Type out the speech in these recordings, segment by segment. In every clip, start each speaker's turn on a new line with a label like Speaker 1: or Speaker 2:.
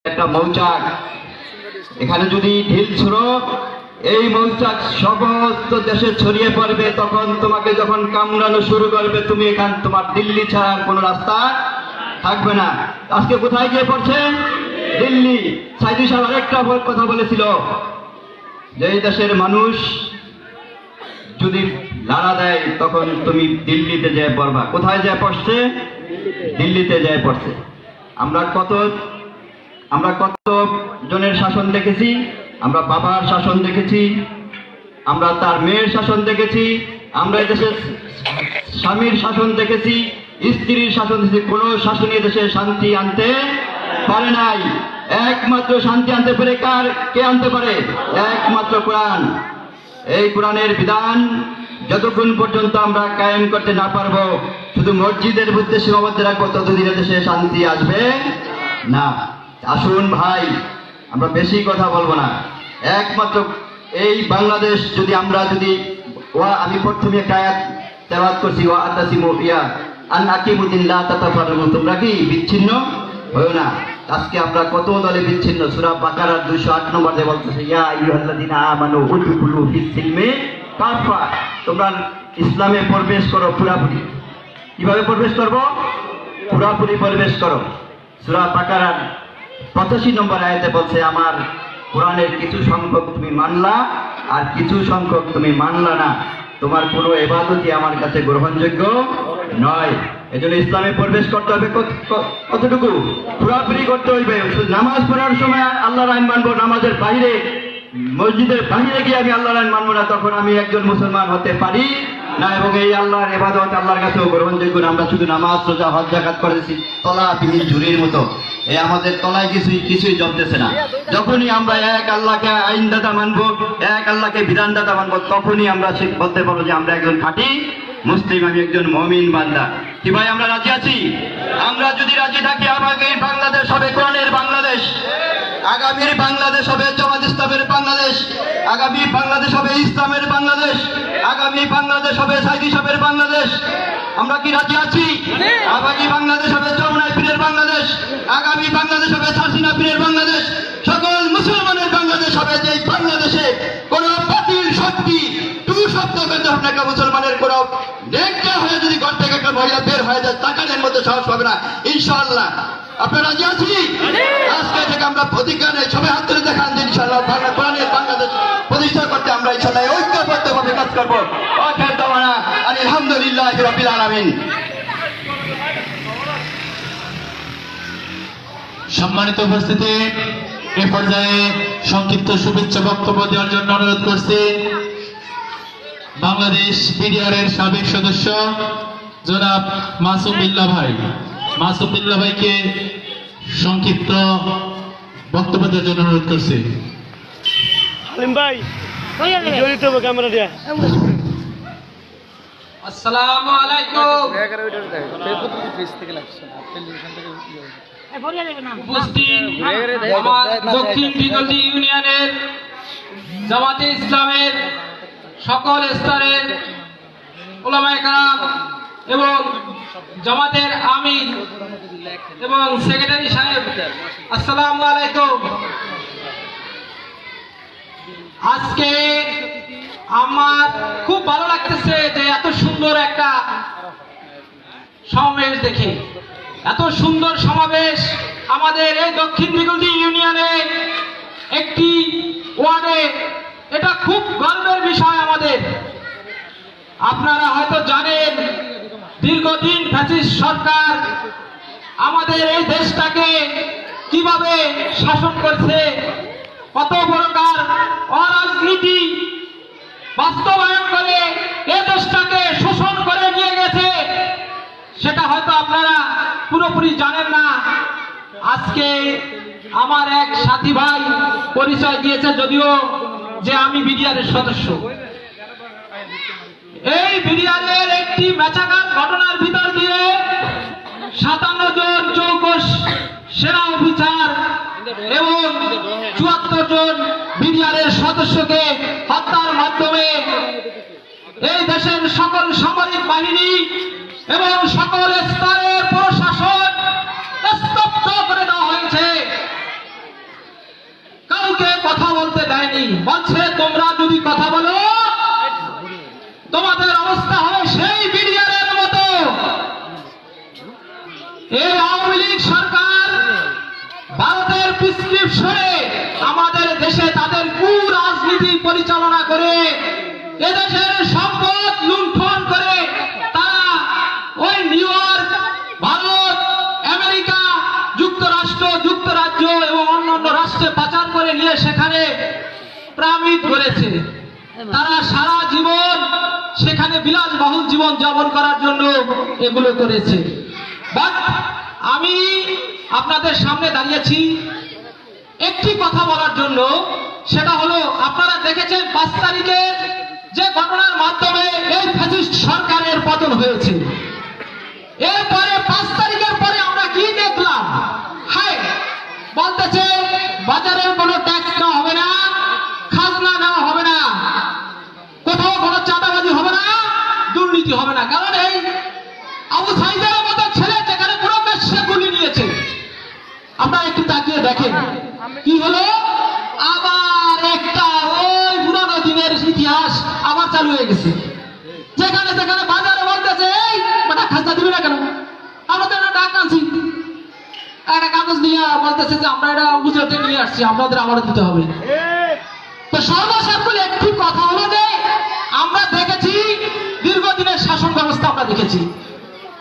Speaker 1: একটা মৌচাক, এখানে যদি ঢিল ছুড়ো এই মৌচাক সমস্ত দেশে ছড়িয়ে পড়বে, তখন তোমাকে যখন কামড়ানো শুরু করবে তুমি এখান তোমার দিল্লি ছাড়ার কোনো রাস্তা থাকবে না। আজকে কোথায় গিয়ে পড়ছে? দিল্লি। সাইদি সাহেব আরেকটা কথা বলেছিল যে এই দেশের মানুষ যদি লাড়া দেয় তখন তুমি দিল্লিতে যেয়ে পড়বা। কোথায় যেয়ে পড়ছে? দিল্লিতে যেয়ে পড়ছে। আমরা কত জনের শাসন দেখেছি, আমরা বাবার শাসন দেখেছি, আমরা তার মেয়ের শাসন দেখেছি, আমরা এদেশের স্বামীর শাসন দেখেছি, স্ত্রীর শাসন দেখেছি। কোন শাসনই দেশে শান্তি আনতে পারে নাই। একমাত্র শান্তি আনতে পারে কে আনতে পারে? একমাত্র কোরআন। এই কোরআনের বিধান যতক্ষণ পর্যন্ত আমরা কায়েম করতে না পারবো, শুধু মসজিদের মধ্যে সীমাবদ্ধ রাখবো, ততদিন দেশে শান্তি আসবে না। আসুন ভাই, আমরা বেশি কথা বলবো না। একমাত্র এই বাংলাদেশ যদি আমি প্রথমে একটা আয়াত তেলাওয়াত করছি, ওয়া আতাসিমু আন আকিমুদ্দিল্লাহ তাতাফাররাকু, তোমরা কি বিচ্ছিন্ন হয়ো না। আজকে আমরা কত দলে বিচ্ছিন্ন। সূরা বাকারার 208 নম্বরে বলতেছে, ইয়া আইয়ুহাল্লাযীনা আমানু উদখুলু ফিস-সিলমি কাফা, তোমরা ইসলামে প্রবেশ করো পুরাপুরি। কিভাবে প্রবেশ করব? পুরাপুরি প্রবেশ করো। সূরা বাকারার 85 নম্বর আয়াতে বলছে, আমার কোরআনের কিছু সংখ্যক তুমি মানলা আর কিছু সংখ্যক তুমি মানলা না, তোমার কোনো ইবাদতই আমার কাছে গ্রহণযোগ্য নয়। এজন্য ইসলামে প্রবেশ করতে হবে কতটুকু? পুরাপুরি করতে হইবে। নামাজ পড়ার সময় আল্লাহর আইন মানবো, নামাজের বাইরে মসজিদের বাইরে গিয়ে আমি আল্লাহর আইন মানবো না, তখন আমি একজন মুসলমান হতে পারি না। এবং এই আল্লাহর ইবাদত আল্লাহর কাছেও গ্রহণযোগ্য না। আমরা শুধু নামাজ, রোজা, হজ, যাকাত করেছি তলা পিনির ঝুড়ির মতো। এই আমাদের তলায় কিছুই জমতেছে না। যখনই আমরা এক আল্লাহকে আইনদাতা মানবো, এক আল্লাহকে বিধানদাতা মানবো, তখনই আমরা বলতে পারবো যে আমরা একজন খাঁটি মুসলিম, আমি একজন মুমিন বান্দা। কি ভাই আমরা রাজি আছি? আমরা যদি রাজি থাকি, আগামী বাংলাদেশ হবে কোরআনের বাংলাদেশ, আগামীর বাংলাদেশ হবে জামাত ইসলামের বাংলাদেশ, আগামী বাংলাদেশ হবে ইসলামের বাংলাদেশ, আগামী বাংলাদেশ হবে সাইদি সাহেবের বাংলাদেশ। আমরা কি রাজি আছি? আগামী বাংলাদেশ হবে যমুনায় পীরের বাংলাদেশ, আগামী বাংলাদেশ হবে হাসিনা পীরের বাংলাদেশ, সকল মুসলমানের বাংলাদেশ হবে। যে বাংলাদেশে কোন বাতিল শক্তি টু শব্দ করতে হবে না, মুসলমানের কোন নেকটা হয়ে যদি ঘর থেকে একটা মহিলা বের হয়ে যায়, তাকানের মধ্যে সাহস পাবে না ইনশাআল্লাহ। আপনারা রাজি আছি? আজকে থেকে আমরা প্রতিজ্ঞা নেই, সবাই হাত ধরে দেখান যে ইনশাআল্লাহ কোরআনের বাংলাদেশ প্রতিষ্ঠা করতে আমরা ইনশাআল্লাহ ঐক্যবদ্ধভাবে কাজ করবো। আখির দাওয়ানা আলহামদুলিল্লাহি রাব্বিল আলামিন।
Speaker 2: সম্মানিত উপস্থিতি, এ পর্যায়ে সংক্ষিপ্ত শুভেচ্ছা বক্তব্য দেওয়ার জন্য অনুরোধ করছি বাংলাদেশ বিডিআরের সাবেক সদস্য জনাব মাসুম বিল্লাহ ভাই। মাসুম বিল্লাহ ভাইকে সংক্ষিপ্ত বক্তব্য দেওয়ার জন্য অনুরোধ করছি।
Speaker 3: আসসালামু আলাইকুম। উপস্থিত আমার দক্ষিণ দিগন্তি ইউনিয়নের জামাতে ইসলামের সকল স্তরের উলামায়ে কেরাম এবং জামাতের আমির এবং সেক্রেটারি সাহেব, আসসালামু আলাইকুম। আজকে আমার খুব ভালো লাগতেছে যে এত সুন্দর একটা সমাবেশ দেখে, এত সুন্দর সমাবেশ আমাদের এই দক্ষিণ দিগন্তি ইউনিয়নে একটি ওয়ার্ডে। এটা খুব গর্বের বিষয় আমাদের। আপনারা হয়তো জানেন, দীর্ঘদিন ফ্যাসিস্ট সরকার আমাদের এই দেশটাকে কিভাবে শাসন করছে, কত প্রকার অরাজনীতি বাস্তবায়ন করে এই দেশটাকে শোষণ করে নিয়ে গেছে, সেটা হয়তো আপনারা পুরোপুরি জানেন না। আজকে আমার এক সাথী ভাই পরিচয় দিয়েছে, যদিও যে আমি বিডিআরের সদস্য। এই বিডিআরের একটি মেচাকার ঘটনার ভিতর দিয়ে 57 জন চৌকস সেনা অফিসার এবং 74 জন বিডিআরের সদস্যকে হত্যার মাধ্যমে এই দেশের সকল সামরিক বাহিনী এবং সকল স্তরের প্রশাসন স্তব্ধ করে দেওয়া হয়েছে। নেই, বলছে তোমরা যদি কথা বলো তোমাদের অবস্থা হবে সেই বিডিআরের মতো। এই আওয়ামী লীগ সরকার ভারতের প্রেসক্রিপশনে আমাদের দেশে তাদের কুরাজনীতি পরিচালনা করে এদেশের সম্পদ লুণ্ঠন করে তারা ওই নিউ ইয়র্ক, ভারত, আমেরিকা, যুক্তরাষ্ট্র, যুক্তরাজ্য এবং অন্যান্য রাষ্ট্রে পাচার করে নিয়ে সেখানে প্রামিড করেছে। তারা সারা জীবন সেখানে বিলাসবহুল জীবন যাপন করার জন্য এগুলো করেছে। বাট আমি আপনাদের সামনে দাঁড়িয়েছি একটি কথা বলার জন্য, সেটা হলো আপনারা দেখেছেন 5 তারিখের যে ঘটনার মাধ্যমে এই ফ্যাসিস্ট সরকারের পতন হয়েছে। এরপরে 5 তারিখের পরে আমরা কি দেখলাম? হায়, বলতেছে বাজারের কোনো ট্যাক্স নেওয়া হবে না, খাজনা নেওয়া হবে না, কোথাও কোনো চাঁদাবাজি হবে না, দুর্নীতি হবে না। কারণ এই আবু সাইদের মতো ছেলে যেখানে পুরো দেশে গুলি নিয়েছে, আপনারা একটু তাকিয়ে দেখেন কি হলো। আবার একটা ওই পুরানো দিনের ইতিহাস আবার চালু হয়ে গেছে, যেখানে যেখানে বাজারে বলতেছে এই মানে খাজনা দিবে না কেন, আমরা তো একটা ডাক আনছি, একটা কাগজ নিয়ে বলতেছে যে আমরা এটা গুজরাটে নিয়ে আসছি, আপনাদের আমারও দিতে হবে। তো সর্বশেষ বলে একটি কথা হলো যে আমরা দেখেছি দীর্ঘদিনের শাসন ব্যবস্থা আমরা দেখেছি,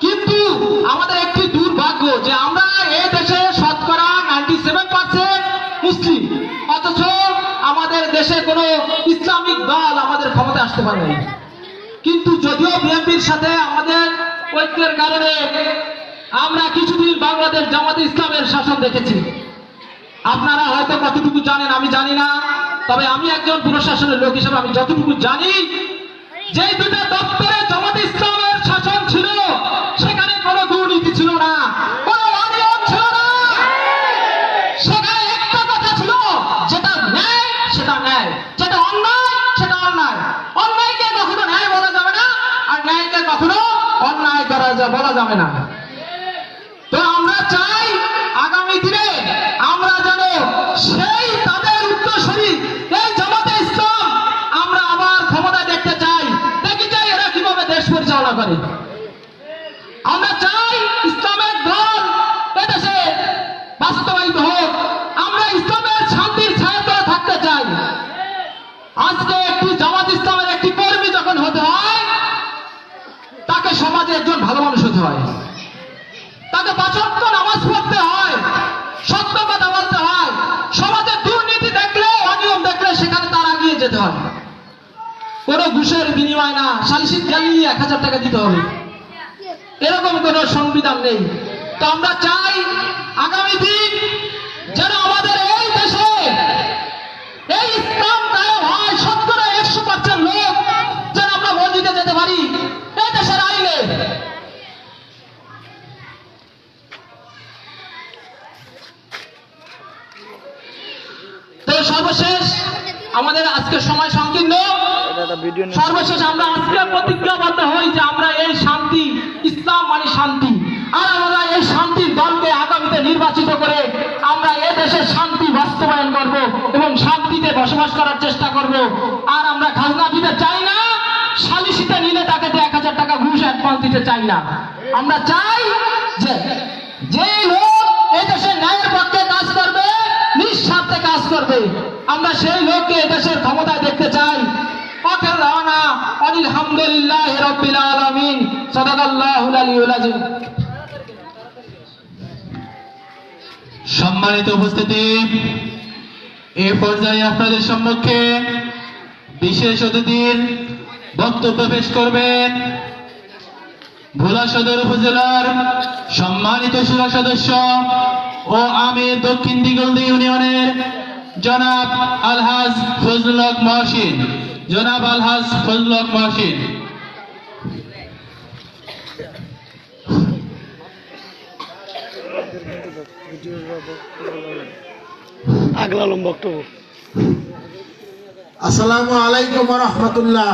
Speaker 3: কিন্তু আমাদের একটি দুর্ভাগ্য যে আমরা এই দেশে শতকরা 97% মুসলিম, অথচ আমাদের দেশে কোনো ইসলামিক দল আমাদের ক্ষমতায় আসতে পারে না। কিন্তু যদিও বিএনপির সাথে আমাদের ঐক্যের কারণে আমরা কিছুদিন বাংলাদেশ জামাতে ইসলামের শাসন দেখেছি। আপনারা হয়তো কতটুকু জানেন আমি জানি না, তবে আমি একজন প্রশাসনের লোক হিসেবে আমি যতটুকু জানি, যে দুটা দপ্তরে জামাতে ইসলামের শাসন ছিল সেখানে কোনো দুর্নীতি ছিল না, কোনো অনিয়ম ছিল না। সেখানে একটা কথা ছিল, যেটা ন্যায় সেটা ন্যায়, যেটা অন্যায় সেটা অন্যায়। অন্যায়কে কখনো ন্যায় বলা যাবে না, আর ন্যায়কে কখনো অন্যায় বলা যাবে না। তো আমরা চাই আগামী দিনে আমরা যেন সেই তাদের উত্তরসূরি এই জামাতে ইসলাম আমরা আবার ক্ষমতা দেখতে চাই, দেখি চাই এরা কিভাবে দেশ পরিচালনা করে। আমরা চাই ইসলামের দল এদেশে বাস্তবায়িত হোক, আমরা ইসলামের শান্তির ছায়াতলে থাকতে চাই। আজকে একটি জামাত ইসলামের একটি কর্মী যখন হতে হয়, তাকে সমাজে একজন ভালো মানুষ হতে হয়, তাকে 5 ওয়াক্ত নামাজ পড়তে হয়, সত্য কথা বলতে হয়, সমাজে দুর্নীতি দেখলে, অনিয়ম দেখলে সেখানে তার এগিয়ে যেতে হয়। কোনো ঘুষের বিনিময় না, সালিসির জ্বালিয়ে 1000 টাকা দিতে হবে, এরকম কোন সংবিধান নেই। তো আমরা চাই আগামী দিন যেন আমাদের এই দেশে এই ইসলাম কায়েম হয়, শতকরা 100% লোক যেন আমরা মসজিদে যেতে পারি এই দেশের আইনে। তো সর্বশেষ আমাদের আজকে সময় সংকীর্ণ, সর্বশেষ আমরা আজকে প্রতিজ্ঞাবদ্ধ হই যে আমরা এই শান্তি, ইসলাম মানে শান্তি, আর আমরা এই শান্তির দলকে আগামীতে নির্বাচিত করে আমরা এ দেশের শান্তি বাস্তবায়ন করব এবং শান্তিতে বসবাস করার চেষ্টা করব। আর আমরা খাজনা দিতে চাই না, সালিসিতে নিলে তাকে 1000 টাকা ঘুষ অ্যাডভান্স দিতে চাই না। আমরা চাই যে লোক এই দেশের ন্যায়ের পক্ষে কাজ করবে, নিঃস্বার্থে কাজ করবে, আমরা সেই লোককে দেশের ক্ষমতায় দেখতে চাই। আলহামদুলিল্লাহি রাব্বিল আলামিন। সাদাকাল্লাহুল আলিয়্যুল আযীম।
Speaker 2: সম্মানিত উপস্থিতি, এ পর্যায়ে আপনাদের সম্মুখে বিশেষ অতিথির বক্তব্য পেশ করবেন ভোলা সদর উপজেলার সম্মানিত সুরা সদস্য ও আমির দক্ষিণ দিগলদি ইউনিয়নের জনাব আলহাজ ফজলুল হক মহসিন। জনাব আলহাজ ফজলুল হক মহসিন।
Speaker 4: আসসালামু আলাইকুম ওয়া রাহমাতুল্লাহ।